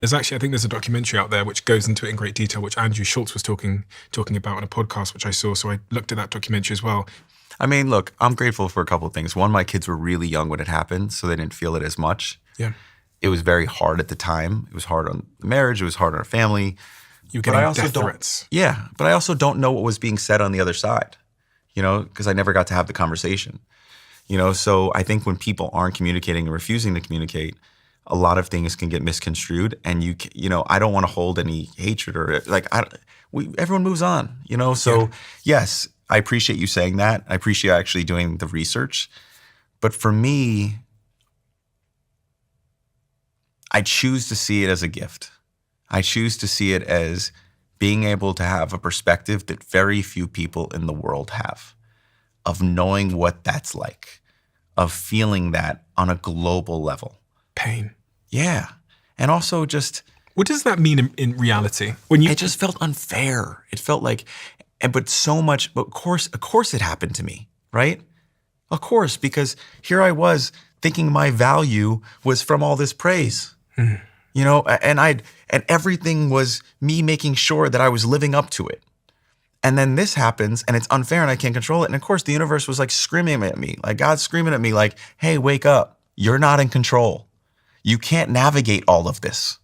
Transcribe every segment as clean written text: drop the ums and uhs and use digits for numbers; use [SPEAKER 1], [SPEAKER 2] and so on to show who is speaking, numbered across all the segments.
[SPEAKER 1] There's actually, I think there's a documentary out there which goes into it in great detail, which Andrew Schultz was talking about on a podcast, which I saw. So I looked at that documentary as well.
[SPEAKER 2] I mean, look, I'm grateful for a couple of things. One, my kids were really young when it happened, so they didn't feel it as much.
[SPEAKER 1] Yeah.
[SPEAKER 2] It was very hard at the time. It was hard on the marriage. It was hard on our family.
[SPEAKER 1] You were getting death threats.
[SPEAKER 2] Yeah, but I also don't know what was being said on the other side, because I never got to have the conversation. So I think when people aren't communicating and refusing to communicate, a lot of things can get misconstrued. And I don't want to hold any hatred or everyone moves on. So yes, I appreciate you saying that. I appreciate actually doing the research. But for me, I choose to see it as a gift. I choose to see it as being able to have a perspective that very few people in the world have, of knowing what that's like, of feeling that on a global level.
[SPEAKER 1] Pain.
[SPEAKER 2] Yeah. And also just...
[SPEAKER 1] What does that mean in reality?
[SPEAKER 2] It just felt unfair. It felt like, but so much, but of course it happened to me, right? Of course, because here I was thinking my value was from all this praise. And everything was me making sure that I was living up to it. And then this happens and it's unfair and I can't control it. And of course the universe was like screaming at me, like God's screaming at me like, hey, wake up. You're not in control. You can't navigate all of this.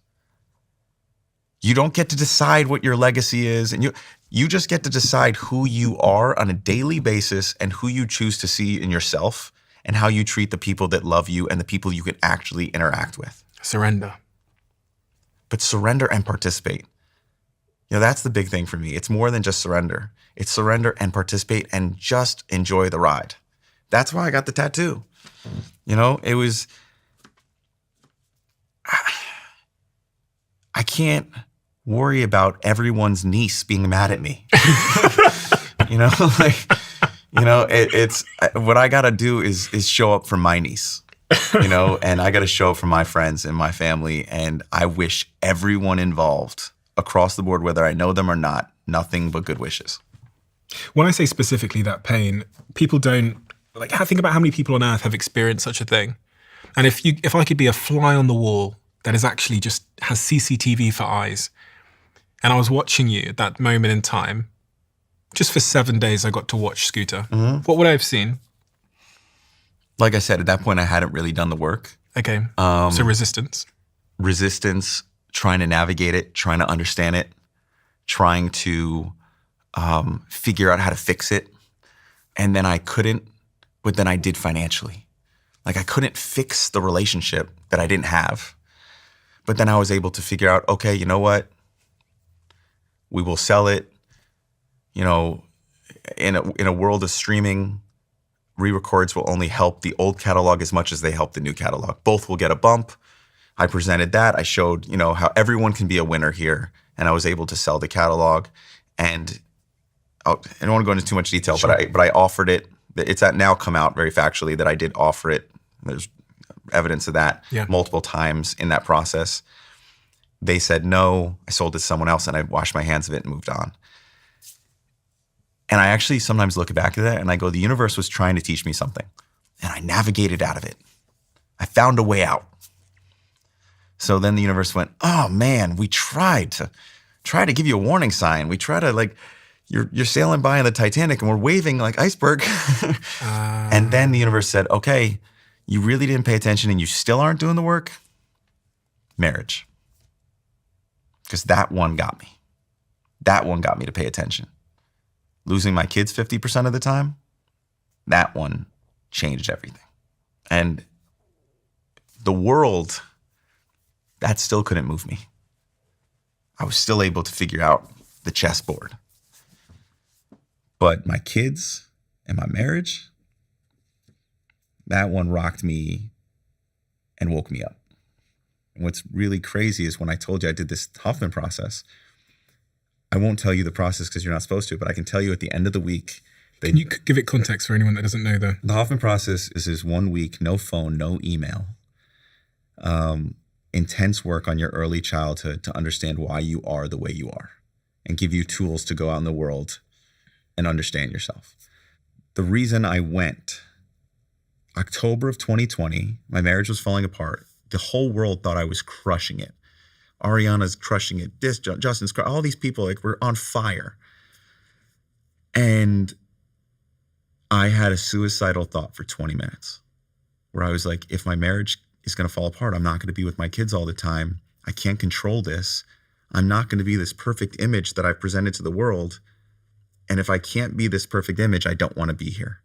[SPEAKER 2] You don't get to decide what your legacy is. And you just get to decide who you are on a daily basis and who you choose to see in yourself and how you treat the people that love you and the people you can actually interact with.
[SPEAKER 1] Surrender.
[SPEAKER 2] But surrender and participate. That's the big thing for me. It's more than just surrender. It's surrender and participate and just enjoy the ride. That's why I got the tattoo. It was, I can't worry about everyone's niece being mad at me. It's what I got to do is show up for my niece. And I got to show up for my friends and my family. And I wish everyone involved across the board, whether I know them or not, nothing but good wishes.
[SPEAKER 1] When I say specifically that pain, people don't think about how many people on earth have experienced such a thing. And if I could be a fly on the wall that is actually just has CCTV for eyes, and I was watching you at that moment in time, just for 7 days, I got to watch Scooter. Mm-hmm. What would I have seen?
[SPEAKER 2] Like I said, at that point, I hadn't really done the work.
[SPEAKER 1] Okay. So resistance.
[SPEAKER 2] Resistance, trying to navigate it, trying to understand it, trying to figure out how to fix it. And then I couldn't, but then I did financially. I couldn't fix the relationship that I didn't have. But then I was able to figure out, okay, you know what? We will sell it. In a world of streaming, re-records will only help the old catalog as much as they help the new catalog. Both will get a bump. I presented that. I showed, how everyone can be a winner here. And I was able to sell the catalog. And I don't want to go into too much detail, sure. but I offered it. It's now come out very factually that I did offer it. There's evidence of that multiple times in that process. They said no. I sold it to someone else and I washed my hands of it and moved on. And I actually sometimes look back at that and I go, the universe was trying to teach me something. And I navigated out of it. I found a way out. So then the universe went, oh man, we tried to give you a warning sign. We try to you're sailing by on the Titanic and we're waving like iceberg. And then the universe said, okay, you really didn't pay attention and you still aren't doing the work. Marriage. Because that one got me. That one got me to pay attention. Losing my kids 50% of the time, that one changed everything. And the world, that still couldn't move me. I was still able to figure out the chessboard. But my kids and my marriage, that one rocked me and woke me up. And what's really crazy is when I told you I did this Hoffman process, I won't tell you the process because you're not supposed to, but I can tell you at the end of the week.
[SPEAKER 1] Can you give it context for anyone that doesn't know the
[SPEAKER 2] Hoffman process is 1 week, no phone, no email. Intense work on your early childhood to understand why you are the way you are and give you tools to go out in the world and understand yourself. The reason I went, October of 2020, my marriage was falling apart. The whole world thought I was crushing it. Ariana's crushing it. Justin's all these people, like, we're on fire. And I had a suicidal thought for 20 minutes where I was like, if my marriage is going to fall apart, I'm not going to be with my kids all the time. I can't control this. I'm not going to be this perfect image that I've presented to the world. And if I can't be this perfect image, I don't want to be here.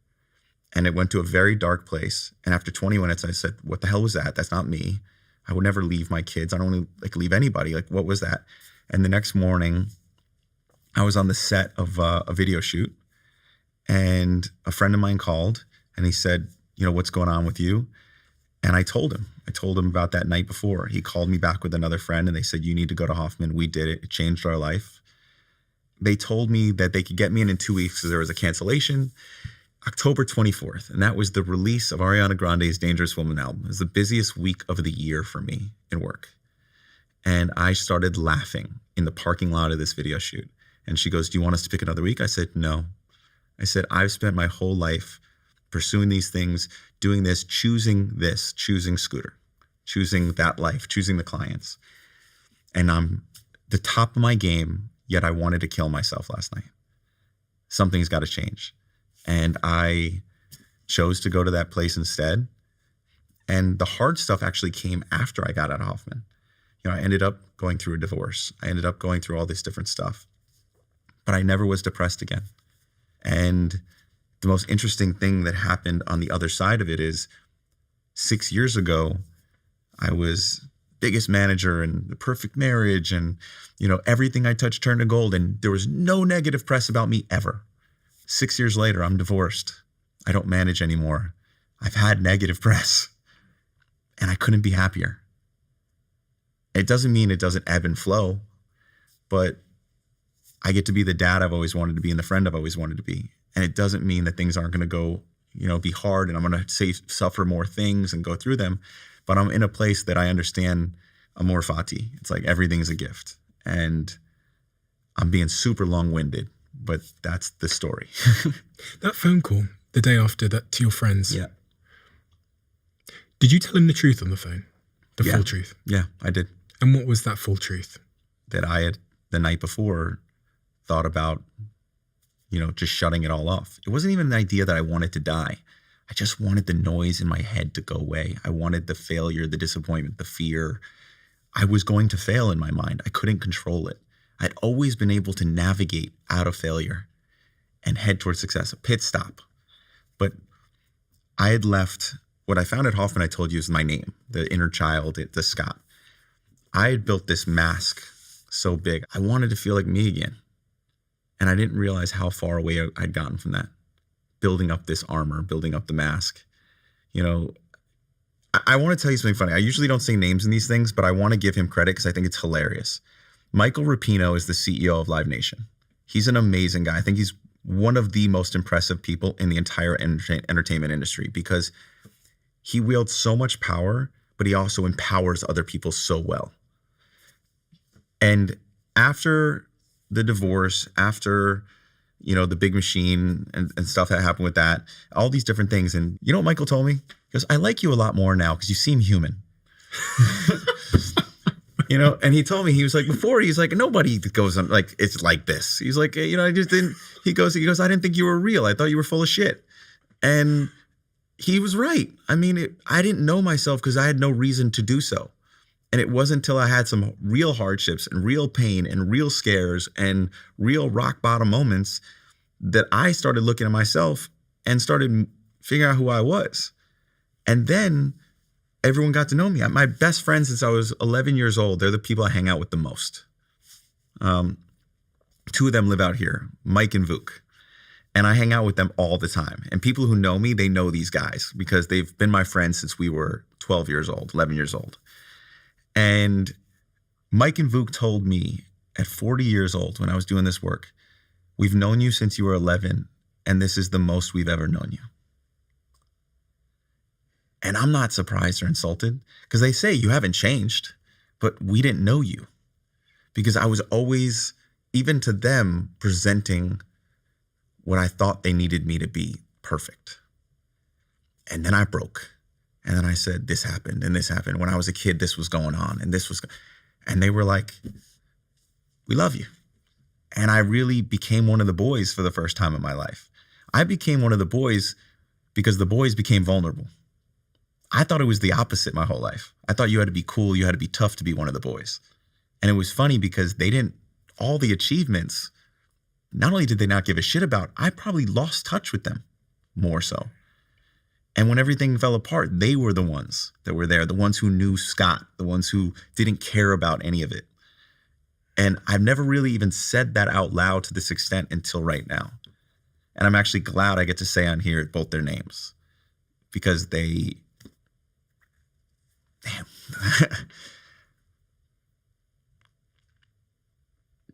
[SPEAKER 2] And it went to a very dark place. And after 20 minutes, I said, what the hell was that? That's not me. I would never leave my kids. I don't want to like leave anybody. Like, what was that? And the next morning, I was on the set of a video shoot, and a friend of mine called and he said, you know, what's going on with you? And I told him about that night before. He called me back with another friend and they said, you need to go to Hoffman. We did it. It changed our life. They told me that they could get me in 2 weeks because there was a cancellation. October 24th. And that was the release of Ariana Grande's Dangerous Woman album. It was the busiest week of the year for me in work. And I started laughing in the parking lot of this video shoot. And she goes, do you want us to pick another week? I said, no. I said, I've spent my whole life pursuing these things, doing this, choosing Scooter, choosing that life, choosing the clients. And I'm the top of my game, yet I wanted to kill myself last night. Something's got to change. And I chose to go to that place instead. And the hard stuff actually came after I got out of Hoffman. You know, I ended up going through a divorce. I ended up going through all this different stuff. But I never was depressed again. And the most interesting thing that happened on the other side of it is 6 years ago, I was biggest manager and the perfect marriage and, you know, everything I touched turned to gold and there was no negative press about me ever. 6 years later, I'm divorced. I don't manage anymore. I've had negative press and I couldn't be happier. It doesn't mean it doesn't ebb and flow, but I get to be the dad I've always wanted to be and the friend I've always wanted to be. And it doesn't mean that things aren't going to go, you know, be hard and I'm going to suffer more things and go through them. But I'm in a place that I understand amor fati. It's like everything's a gift. And I'm being super long-winded, but that's the story.
[SPEAKER 1] That phone call the day after that to your friends.
[SPEAKER 2] Yeah.
[SPEAKER 1] Did you tell him the truth on the phone? The full truth?
[SPEAKER 2] Yeah, I did.
[SPEAKER 1] And what was that full truth?
[SPEAKER 2] That I had the night before thought about, you know, just shutting it all off. It wasn't even an idea that I wanted to die. I just wanted the noise in my head to go away. I wanted the failure, the disappointment, the fear. I was going to fail in my mind. I couldn't control it. I'd always been able to navigate out of failure and head towards success, a pit stop. But I had left, what I found at Hoffman, I told you, is my name, the inner child, the Scott. I had built this mask so big. I wanted to feel like me again. And I didn't realize how far away I'd gotten from that. Building up this armor, building up the mask. You know, I want to tell you something funny. I usually don't say names in these things, but I want to give him credit because I think it's hilarious. Michael Rapino is the CEO of Live Nation. He's an amazing guy. I think he's one of the most impressive people in the entire entertainment industry because he wields so much power, but he also empowers other people so well. And after the divorce, after, you know, the big machine and stuff that happened with that, all these different things. And you know what Michael told me? He goes, I like you a lot more now because you seem human. You know, and he told me, he was like, before, he's like, nobody goes on like, it's like this. He's like, you know, I just didn't, he goes, I didn't think you were real. I thought you were full of shit. And he was right. I mean, I didn't know myself because I had no reason to do so. And it wasn't until I had some real hardships and real pain and real scares and real rock bottom moments that I started looking at myself and started figuring out who I was. And then everyone got to know me. My best friends since I was 11 years old, they're the people I hang out with the most. Two of them live out here, Mike and Vuk. And I hang out with them all the time. And people who know me, they know these guys because they've been my friends since we were 12 years old, 11 years old. And Mike and Vuk told me at 40 years old when I was doing this work, we've known you since you were 11, and this is the most we've ever known you. And I'm not surprised or insulted because they say you haven't changed, but we didn't know you because I was always, even to them, presenting what I thought they needed me to be perfect. And then I broke. And then I said, this happened and this happened. When I was a kid, this was going on and this was. And they were like, we love you. And I really became one of the boys for the first time in my life. I became one of the boys because the boys became vulnerable. I thought it was the opposite my whole life. I thought you had to be cool, you had to be tough to be one of the boys. And it was funny because they didn't, all the achievements, not only did they not give a shit about, I probably lost touch with them more so. And when everything fell apart, they were the ones that were there, the ones who knew Scott, the ones who didn't care about any of it. And I've never really even said that out loud to this extent until right now. And I'm actually glad I get to say on here both their names because they, damn,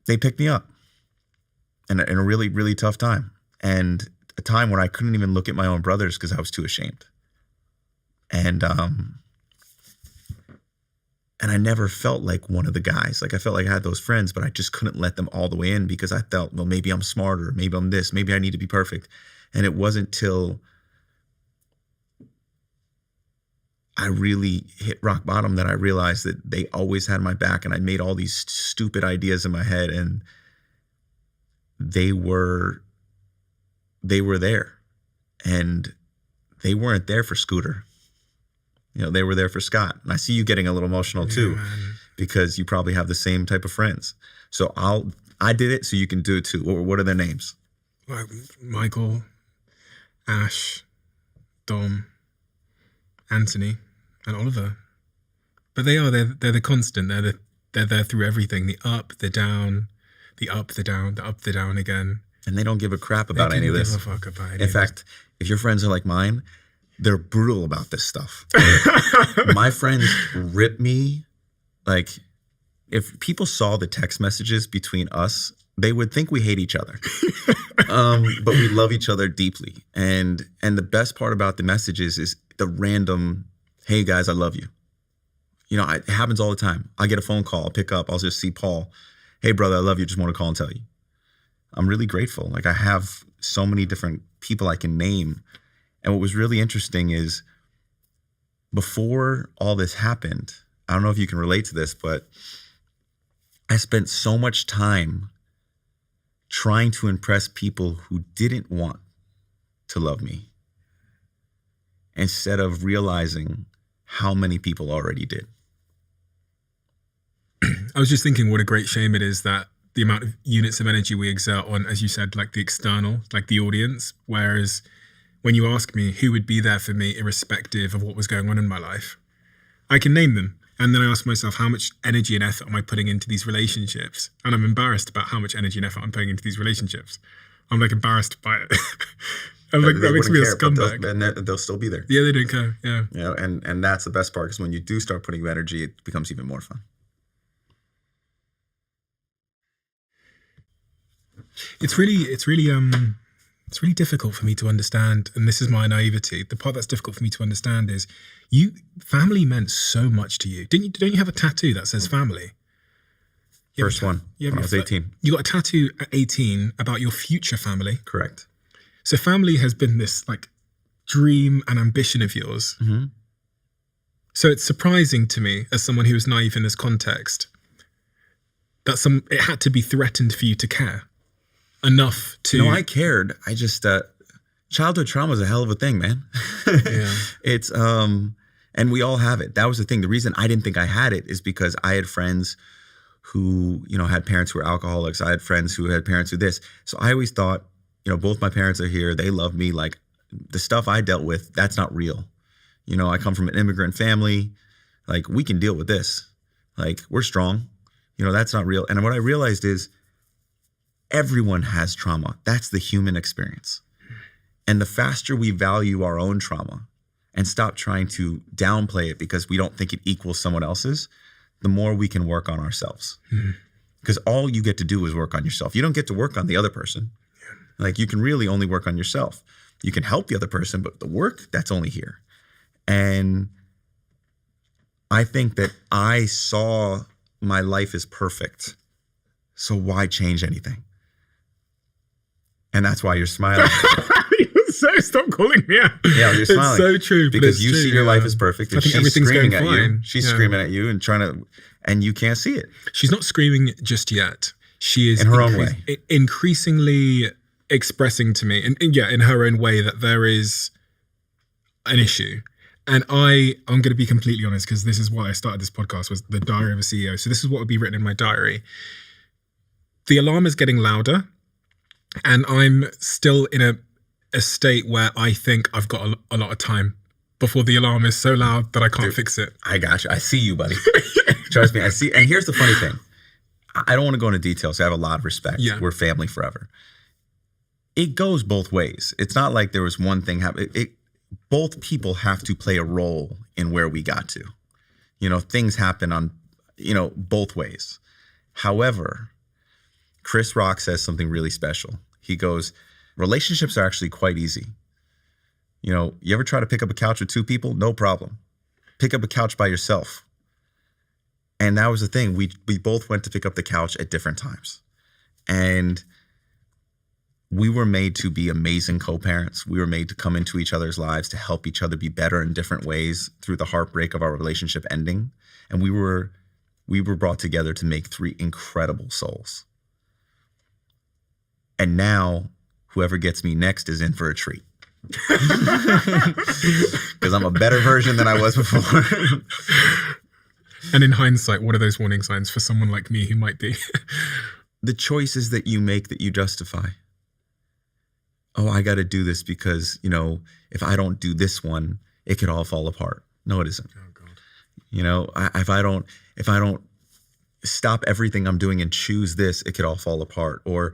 [SPEAKER 2] they picked me up in a really, really tough time. And a time when I couldn't even look at my own brothers because I was too ashamed. And I never felt like one of the guys. Like I felt like I had those friends, but I just couldn't let them all the way in because I felt, well, maybe I'm smarter, maybe I'm this, maybe I need to be perfect. And it wasn't till I really hit rock bottom that I realized that they always had my back, and I made all these stupid ideas in my head, and they were there, and they weren't there for Scooter. You know, they were there for Scott. And I see you getting a little emotional too, because you probably have the same type of friends. So I did it, so you can do it too. What are their names?
[SPEAKER 1] Michael, Ash, Dom, Anthony, and Oliver. But they're the constant. They're there through everything. The up, the down, the up, the down, the up, the down again. And
[SPEAKER 2] they don't give a crap about any of this.
[SPEAKER 1] They don't give a fuck about any
[SPEAKER 2] In fact, if your friends are like mine, they're brutal about this stuff. My friends rip me. Like, if people saw the text messages between us, they would think we hate each other. But we love each other deeply. And the best part about the messages is the random, hey guys, I love you. You know, it happens all the time. I get a phone call, I'll pick up, I'll just see Paul. Hey brother, I love you, just want to call and tell you. I'm really grateful. Like, I have so many different people I can name. And what was really interesting is before all this happened, I don't know if you can relate to this, but I spent so much time trying to impress people who didn't want to love me instead of realizing how many people already did.
[SPEAKER 1] I was just thinking what a great shame it is that the amount of units of energy we exert on, as you said, like the external, like the audience, whereas when you ask me who would be there for me irrespective of what was going on in my life, I can name them. And then I ask myself, how much energy and effort am I putting into these relationships? And I'm embarrassed about how much energy and effort I'm putting into these relationships. I'm like embarrassed by it. I'm like, that makes me a scumbag.
[SPEAKER 2] And they'll still be there.
[SPEAKER 1] Yeah, they don't care. Yeah.
[SPEAKER 2] You know, and that's the best part, because when you do start putting energy, it becomes even more fun.
[SPEAKER 1] It's really difficult for me to understand, and this is my naivety. The part that's difficult for me to understand is family meant so much to you. Don't you have a tattoo that says family?
[SPEAKER 2] First one, when I was 18.
[SPEAKER 1] You got a tattoo at 18 about your future family.
[SPEAKER 2] Correct.
[SPEAKER 1] So family has been this like dream and ambition of yours.
[SPEAKER 2] Mm-hmm.
[SPEAKER 1] So it's surprising to me, as someone who is naive in this context, that it had to be threatened for you to care enough to...
[SPEAKER 2] No, I cared. I just, childhood trauma is a hell of a thing, man.
[SPEAKER 1] Yeah.
[SPEAKER 2] It's, and we all have it. That was the thing. The reason I didn't think I had it is because I had friends who, you know, had parents who were alcoholics. I had friends who had parents who this. So I always thought, you know, both my parents are here. They love me. Like, the stuff I dealt with, that's not real. You know, I come from an immigrant family. Like, we can deal with this. Like, we're strong. You know, that's not real. And what I realized is, everyone has trauma. That's the human experience. And the faster we value our own trauma and stop trying to downplay it because we don't think it equals someone else's, the more we can work on ourselves. Because all you get to do is work on yourself. You don't get to work on the other person. Like, you can really only work on yourself. You can help the other person, but the work, that's only here. And I think that I saw my life as perfect. So why change anything? And that's why you're smiling.
[SPEAKER 1] Stop calling me out.
[SPEAKER 2] Yeah, you're smiling.
[SPEAKER 1] It's so true.
[SPEAKER 2] Because you see your life as perfect, and she's screaming at you. She's screaming at you and trying to,
[SPEAKER 3] and you can't see it.
[SPEAKER 1] She's not screaming just yet. She is
[SPEAKER 3] in her own way,
[SPEAKER 1] increasingly expressing to me, in her own way, that there is an issue. And I'm going to be completely honest, because this is why I started this podcast, was the diary of a CEO. So this is what would be written in my diary. The alarm is getting louder, and I'm still in a state where I think I've got a lot of time before the alarm is so loud that I can't fix it.
[SPEAKER 3] I got you. I see you, buddy. Trust me, I see. And here's the funny thing. I don't want to go into details. I have a lot of respect.
[SPEAKER 1] Yeah.
[SPEAKER 3] We're family forever. It goes both ways. It's not like there was one thing happen. Both people have to play a role in where we got to. Things happen on, both ways. However, Chris Rock says something really special. He goes, relationships are actually quite easy. You ever try to pick up a couch with two people? No problem. Pick up a couch by yourself. And that was the thing. We both went to pick up the couch at different times. And we were made to be amazing co-parents. We were made to come into each other's lives to help each other be better in different ways through the heartbreak of our relationship ending. And we were brought together to make 3 incredible souls. And now whoever gets me next is in for a treat. Because I'm a better version than I was before.
[SPEAKER 1] And in hindsight, what are those warning signs for someone like me who might be?
[SPEAKER 3] The choices that you make that you justify. Oh, I got to do this because, if I don't do this one, it could all fall apart. No, it isn't.
[SPEAKER 1] Oh, God.
[SPEAKER 3] If I don't stop everything I'm doing and choose this, it could all fall apart. Or,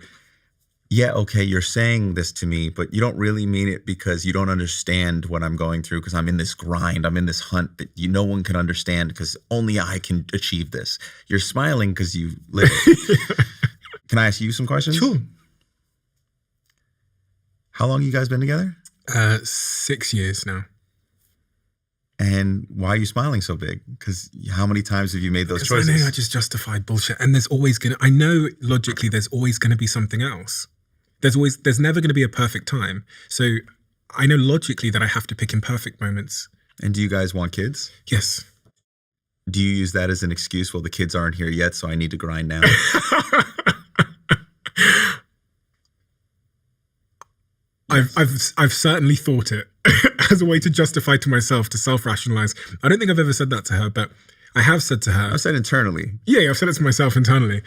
[SPEAKER 3] yeah, okay, you're saying this to me, but you don't really mean it because you don't understand what I'm going through, because I'm in this grind, I'm in this hunt that no one can understand because only I can achieve this. You're smiling because you live it. Can I ask you some questions?
[SPEAKER 1] Sure.
[SPEAKER 3] How long you guys been together?
[SPEAKER 1] 6 years now.
[SPEAKER 3] And why are you smiling so big? Because how many times have you made those choices?
[SPEAKER 1] I know I just justified bullshit. And I know logically there's always going to be something else. There's never going to be a perfect time. So I know logically that I have to pick imperfect moments.
[SPEAKER 3] And do you guys want kids?
[SPEAKER 1] Yes.
[SPEAKER 3] Do you use that as an excuse? Well, the kids aren't here yet, so I need to grind now.
[SPEAKER 1] I've certainly thought it as a way to justify to myself, to self-rationalize. I don't think I've ever said that to her, but I have said to her.
[SPEAKER 3] I've said internally.
[SPEAKER 1] Yeah, I've said it to myself internally.